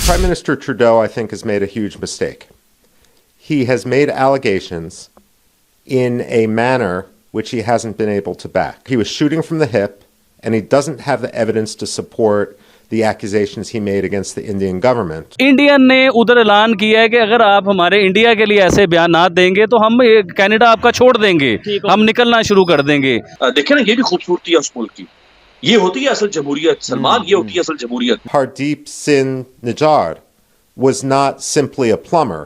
Prime Minister Trudeau, I think, has made a huge mistake. He has made allegations in a manner which he hasn't been able to back. He was shooting from the hip, and he doesn't have the evidence to support the accusations he made against the Indian government. Indian ने उधर ऐलान किया है कि अगर आप हमारे India के लिए ऐसे बयान ना देंगे तो हम कनाडा आपका छोड़ देंगे, हम निकलना शुरू कर देंगे। देखिए ना, ये भी खूबसूरती है उस मुल्क की। ये होती है असल जमहूरियत सलमान, ये होती है असल जमहूरियत। Hardeep Singh Nijjar was not simply a plumber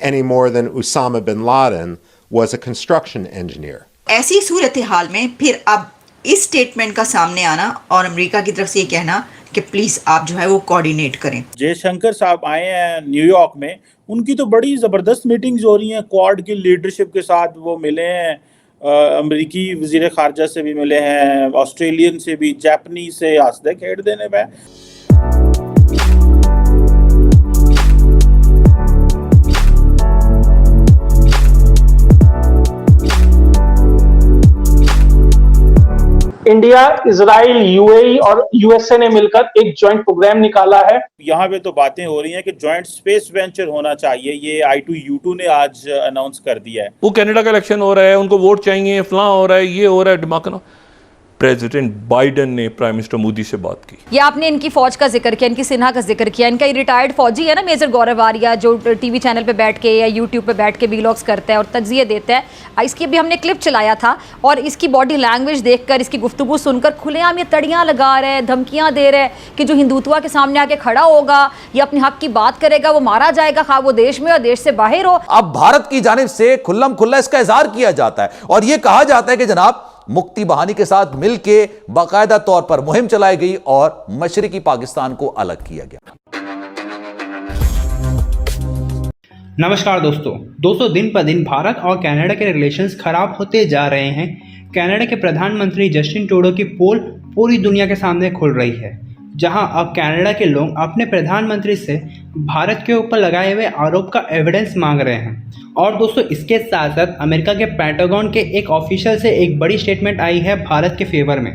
any more than Osama bin Laden was a construction engineer. ऐसी सूरत हाल में फिर अब इस स्टेटमेंट का सामने आना और अमेरिका की तरफ से ये कहना कि प्लीज आप जो है वो कोऑर्डिनेट करें। जयशंकर साहब आए हैं न्यूयॉर्क में, उनकी तो बड़ी ज़बरदस्त मीटिंग्स हो रही हैं क्वाड की लीडरशिप के साथ। वो मिले हैं अमेरिकी वज़ीर ख़ारजा से भी मिले हैं, ऑस्ट्रेलियन से भी, जापानीज से, हंसदे खेड़दे ने। इंडिया, इजराइल, यूएई और यूएसए ने मिलकर एक जॉइंट प्रोग्राम निकाला है। यहाँ पे तो बातें हो रही हैं कि जॉइंट स्पेस वेंचर होना चाहिए। ये I2U2 ने आज अनाउंस कर दिया है। वो कनाडा का इलेक्शन हो रहा है, उनको वोट चाहिए, फलां हो रहा है, ये हो रहा है, दिमाग। प्रेसिडेंट बाइडेन ने प्राइम मिनिस्टर मोदी से बात की। ये आपने इनकी फौज का जिक्र किया, इनकी सिन्हा का जिक्र किया। इनका रिटायर्ड फौजी है ना, मेजर गौरव आर्या, जो टीवी चैनल पे बैठ के या यूट्यूब पे बैठ के वीलॉग्स करता है और तज्जिए देता है। इसकी भी हमने क्लिप चलाया था और इसकी बॉडी लैंग्वेज देखकर, इसकी गुफ्तगू सुनकर खुलेआम ये तड़ियाँ लगा रहे हैं, धमकियाँ दे रहे हैं कि जो हिंदुत्व के सामने आके खड़ा होगा या अपने हक की बात करेगा वो मारा जाएगा, खा वो देश में और देश से बाहर हो। अब भारत की जानिब से खुल्लम खुल्ला इसका इजहार किया जाता है और यह कहा जाता है कि जनाब मुक्ति बहानी के साथ मिलके बाकायदा तौर पर मुहिम चलाई गई और मशरिकी पाकिस्तान को अलग किया गया। नमस्कार दोस्तों, दिन पर दिन भारत और कनाडा के रिलेशंस खराब होते जा रहे हैं। कनाडा के प्रधानमंत्री जस्टिन ट्रूडो की पोल पूरी दुनिया के सामने खुल रही है, जहां अब कनाडा के लोग अपने प्रधानमंत्री से भारत के ऊपर लगाए हुए आरोप का एविडेंस मांग रहे हैं। और दोस्तों, इसके साथ साथ अमेरिका के पेंटागन के एक ऑफिशियल से एक बड़ी स्टेटमेंट आई है भारत के फेवर में।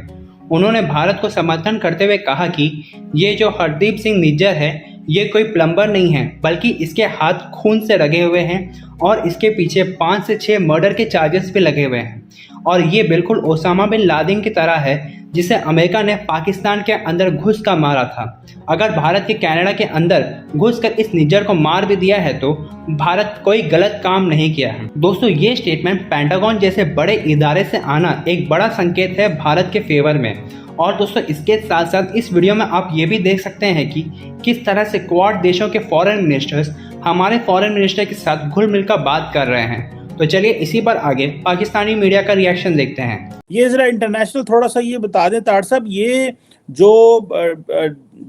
उन्होंने भारत को समर्थन करते हुए कहा कि ये जो हरदीप सिंह निज्जर है ये कोई प्लम्बर नहीं है, बल्कि इसके हाथ खून से रगे हुए हैं और इसके पीछे 5 से 6 मर्डर के चार्जेस भी लगे हुए हैं। और ये बिल्कुल ओसामा बिन लादेन की तरह है जिसे अमेरिका ने पाकिस्तान के अंदर घुस कर मारा था। अगर भारत के कनाडा के अंदर घुसकर इस निज्जर को मार भी दिया है तो भारत कोई गलत काम नहीं किया है। दोस्तों, ये स्टेटमेंट पेंटागन जैसे बड़े इदारे से आना एक बड़ा संकेत है भारत के फेवर में। और दोस्तों, इसके साथ साथ इस वीडियो में आप ये भी देख सकते हैं कि किस तरह से क्वाड देशों के फॉरेन मिनिस्टर्स हमारे फॉरेन मिनिस्टर के साथ घुल मिल कर बात कर रहे हैं। तो चलिए इसी पर आगे पाकिस्तानी मीडिया का रिएक्शन देखते हैं। ये जरा इंटरनेशनल थोड़ा सा ये बता दें तार साहब, ये जो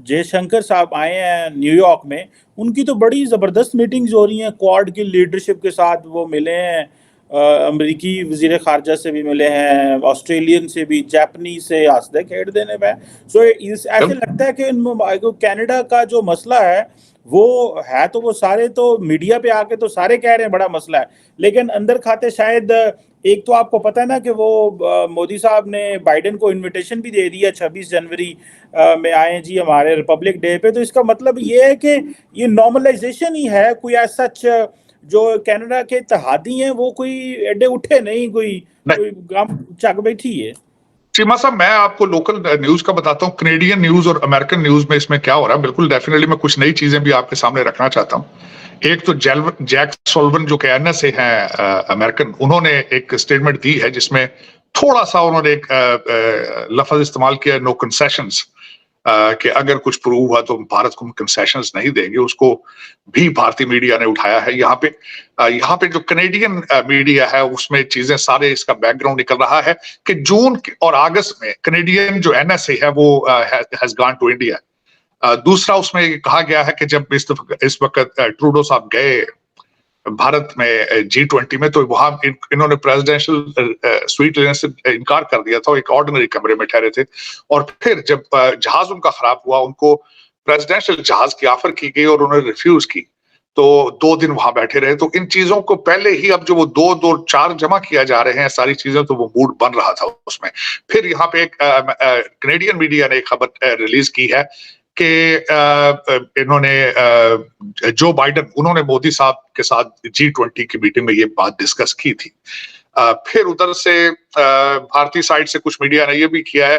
जयशंकर साहब आए हैं न्यूयॉर्क में, उनकी तो बड़ी ज़बरदस्त मीटिंग्स हो रही हैं क्वाड की लीडरशिप के साथ। वो मिले हैं अमेरिकी वज़ीर ख़ारजा से भी मिले हैं, ऑस्ट्रेलियन से भी, जापानीज से, हंसदे खेड़दे ने। सो ऐसे लगता है कि कनाडा का जो मसला है वो है, तो वो सारे तो मीडिया पे आके तो सारे कह रहे हैं बड़ा मसला है, लेकिन अंदर खाते शायद एक तो आपको पता है ना कि वो मोदी साहब ने बाइडेन को इनविटेशन भी दे दिया 26 जनवरी में आए जी हमारे रिपब्लिक डे पे। तो इसका मतलब ये है कि ये नॉर्मलाइजेशन ही है, कोई ऐसा जो कनाडा के इत्तेहादी हैं वो कोई एडे उठे नहीं, कोई गम चक बैठी है। चीमा साहब, मैं आपको लोकल न्यूज का बताता हूँ, कनेडियन न्यूज और अमेरिकन न्यूज में इसमें क्या हो रहा है। बिल्कुल डेफिनेटली मैं कुछ नई चीजें भी आपके सामने रखना चाहता हूँ। एक तो जैक सोल्वन जो कि एनएसए हैं अमेरिकन, उन्होंने एक स्टेटमेंट दी है जिसमें थोड़ा सा उन्होंने एक लफ्ज इस्तेमाल किया, नो कंसेशंस, कि अगर कुछ प्रूव हुआ तो भारत को कंसेशंस नहीं देंगे। उसको भी भारतीय मीडिया ने उठाया है। यहाँ पे जो कनेडियन मीडिया है उसमें चीजें सारे इसका बैकग्राउंड निकल रहा है कि जून और अगस्त में कनेडियन जो एनएसए है वो हैज गॉन टू इंडिया। दूसरा उसमें कहा गया है कि जब इस वक्त ट्रूडो साहब गए भारत में G20 में, तो वहां इन्होंने प्रेसिडेंशियल स्वीट लेने से इनकार कर दिया था, एक ऑर्डिनरी कमरे में ठहरे थे। और फिर जब जहाज उनका खराब हुआ, उनको प्रेसिडेंशियल जहाज की ऑफर की गई और उन्होंने रिफ्यूज की, तो 2 दिन वहां बैठे रहे। तो इन चीजों को पहले ही अब जो वो 2-4 जमा किया जा रहे हैं सारी चीजें, तो वो मूड बन रहा था उसमें। फिर यहाँ पे एक कनेडियन मीडिया ने एक खबर रिलीज की है कि इन्होंने जो बाइडन उन्होंने मोदी साहब के साथ G20 की मीटिंग में ये बात डिस्कस की थी। फिर उधर से भारतीय साइड से कुछ मीडिया ने ये भी किया है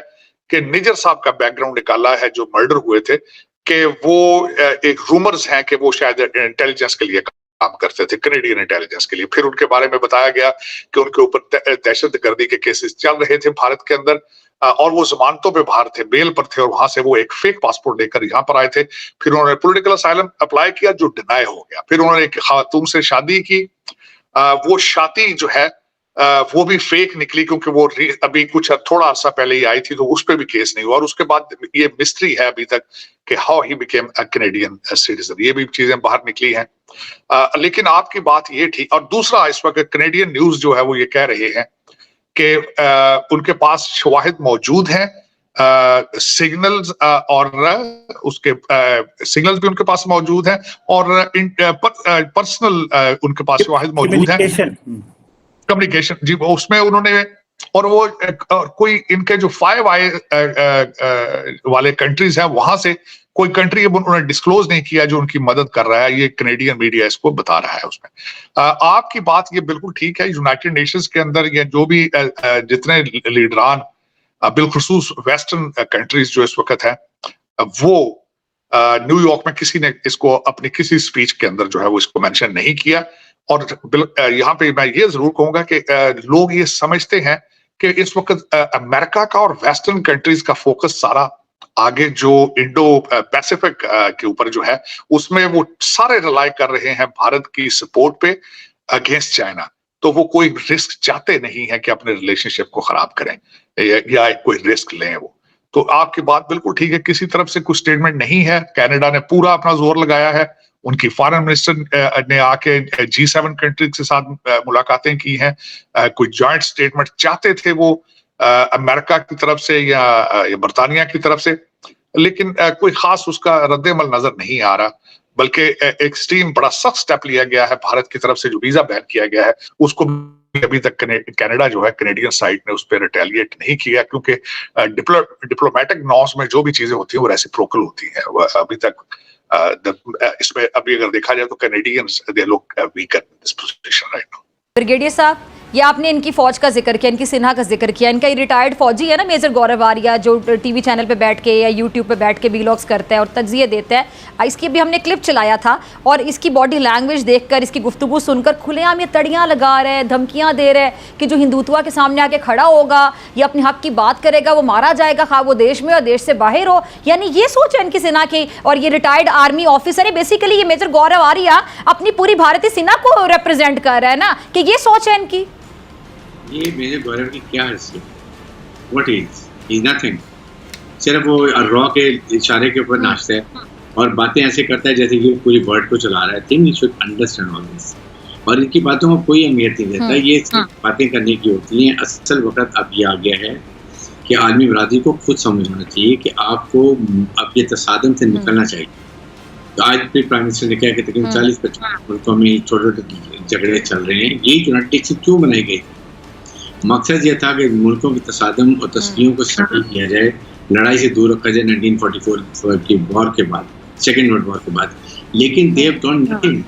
कि निजर साहब का बैकग्राउंड निकाला है जो मर्डर हुए थे, कि वो एक रूमर्स हैं कि वो शायद इंटेलिजेंस के लिए काम करते थे, कनेडियन इंटेलिजेंस के लिए। फिर उनके बारे में बताया गया कि उनके ऊपर दहशतगर्दी के केसेस चल रहे थे भारत के अंदर, और वो जमानतों पे बाहर थे, बेल पर थे, और वहां से वो एक फेक पासपोर्ट लेकर यहाँ पर आए थे। फिर उन्होंने पॉलिटिकल असाइलम अप्लाई किया जो डिनाई हो गया। फिर उन्होंने एक खातून से शादी की, वो शादी जो है वो भी फेक निकली, क्योंकि वो अभी कुछ थोड़ा अर्सा पहले ही आई थी, तो उस पर भी केस नहीं हुआ। और उसके बाद ये मिस्ट्री है अभी तक कि how he became a Canadian citizen, ये भी चीजें बाहर निकली हैं। लेकिन आपकी बात ये थी। और दूसरा, इस वक्त कैनेडियन न्यूज जो है वो ये कह रहे हैं कि उनके पास शवाहिद मौजूद हैं, सिग्नल्स और उसके सिग्नल्स भी उनके पास मौजूद हैं, और पर्सनल उनके पास शवाहिद मौजूद हैं, कम्युनिकेशन जी, वो उसमें उन्होंने, और वो कोई इनके जो 5 आए वाले कंट्रीज हैं वहां से कोई कंट्री उन्होंने डिस्क्लोज नहीं किया जो उनकी मदद कर रहा है। ये कैनेडियन मीडिया इसको बता रहा है उसमें। आपकी बात ये बिल्कुल ठीक है। यूनाइटेड नेशंस के अंदर ये जो भी जितने लीडरान बिलखुसूस वेस्टर्न कंट्रीज जो इस वक्त है, वो न्यूयॉर्क में किसी ने इसको अपनी किसी स्पीच के अंदर जो है वो इसको मेंशन नहीं किया। और यहाँ पे मैं ये जरूर कहूंगा कि लोग ये समझते हैं कि इस वक्त अमेरिका का और वेस्टर्न कंट्रीज का फोकस सारा आगे जो इंडो पैसिफिक के ऊपर जो है उसमें वो सारे रिलाई कर रहे हैं भारत की सपोर्ट पे अगेंस्ट चाइना। तो वो कोई रिस्क चाहते नहीं है कि अपने रिलेशनशिप को खराब करें या कोई रिस्क लें वो। तो आपकी बात बिल्कुल ठीक है, किसी तरफ से कुछ स्टेटमेंट नहीं है। कनाडा ने पूरा अपना जोर लगाया है, उनकी फॉरेन मिनिस्टर ने आके G7 कंट्रीज के साथ मुलाकातें की हैं, कोई जॉइंट स्टेटमेंट चाहते थे वो अमेरिका की तरफ से या बरतानिया की तरफ से, लेकिन कोई खास उसका रद्द-ए-अमल नजर नहीं आ रहा, बल्कि एक्सट्रीम बड़ा सख्त स्टेप लिया गया है भारत की तरफ से, जो वीजा बैन किया गया है उसको अभी तक कनाडा जो है कैनेडियन साइड ने उस पर रिटेलिएट नहीं किया, क्योंकि डिप्लोमेटिक नॉर्म्स में जो भी चीजें होती हैं वो रेसिप्रोकल होती हैं। अभी तक इसमें अभी अगर देखा जाए तो Canadians they look weaker in this position right now. Brigadier साहब, ये आपने इनकी फौज का जिक्र किया, इनकी सिन्हा का जिक्र किया, इनका ये रिटायर्ड फौजी है ना मेजर गौरव आर्या, जो टीवी चैनल पे बैठ के या यूट्यूब पे बैठ के वीलॉग्स करता है और तज्जिए देता है। इसकी भी हमने क्लिप चलाया था, और इसकी बॉडी लैंग्वेज देखकर, इसकी गुफ्तगू सुनकर खुलेआम ये तड़ियाँ लगा रहे हैं, धमकियाँ दे रहे हैं कि जो हिंदुत्व के सामने आके खड़ा होगा या अपने हक की बात करेगा वो मारा जाएगा, खा वो देश में और देश से बाहर हो। यानी ये सोच है इनकी सेना की। और ये रिटायर्ड आर्मी ऑफिसर है, बेसिकली ये मेजर गौरव आर्या अपनी पूरी भारतीय सेना को रिप्रेजेंट कर रहा है ना, कि ये सोच है इनकी। ये मेजर गौरव की क्या हैसियत, व्हाट इज नथिंग, सिर्फ वो रॉ के इशारे के ऊपर नाचता है और बातें ऐसे करता है जैसे कि पूरी वर्ल्ड को चला रहा है। Think you should understand all this. और इनकी बातों को कोई अहमियत नहीं देता, ये बातें करने की होती हैं। असल वक्त अब ये आ गया है कि आलमी बरादरी को खुद समझना चाहिए कि आपको अब ये तसादम से निकलना चाहिए। तो आज भी प्राइम मिनिस्टर ने कहा कि तकरीबन 40-50 मुल्कों में छोटे छोटे झगड़े चल रहे हैं। यही यूनाइटेड नेशन क्यों बनाई गई? मकसद ये था कि मुल्कों की तसादम और तस्वीरों को सेटल किया जाए, लड़ाई से दूर रखा जाए 1944 की वॉर के बाद, सेकेंड वर्ल्ड वॉर के बाद। लेकिन दे हैव डन नथिंग।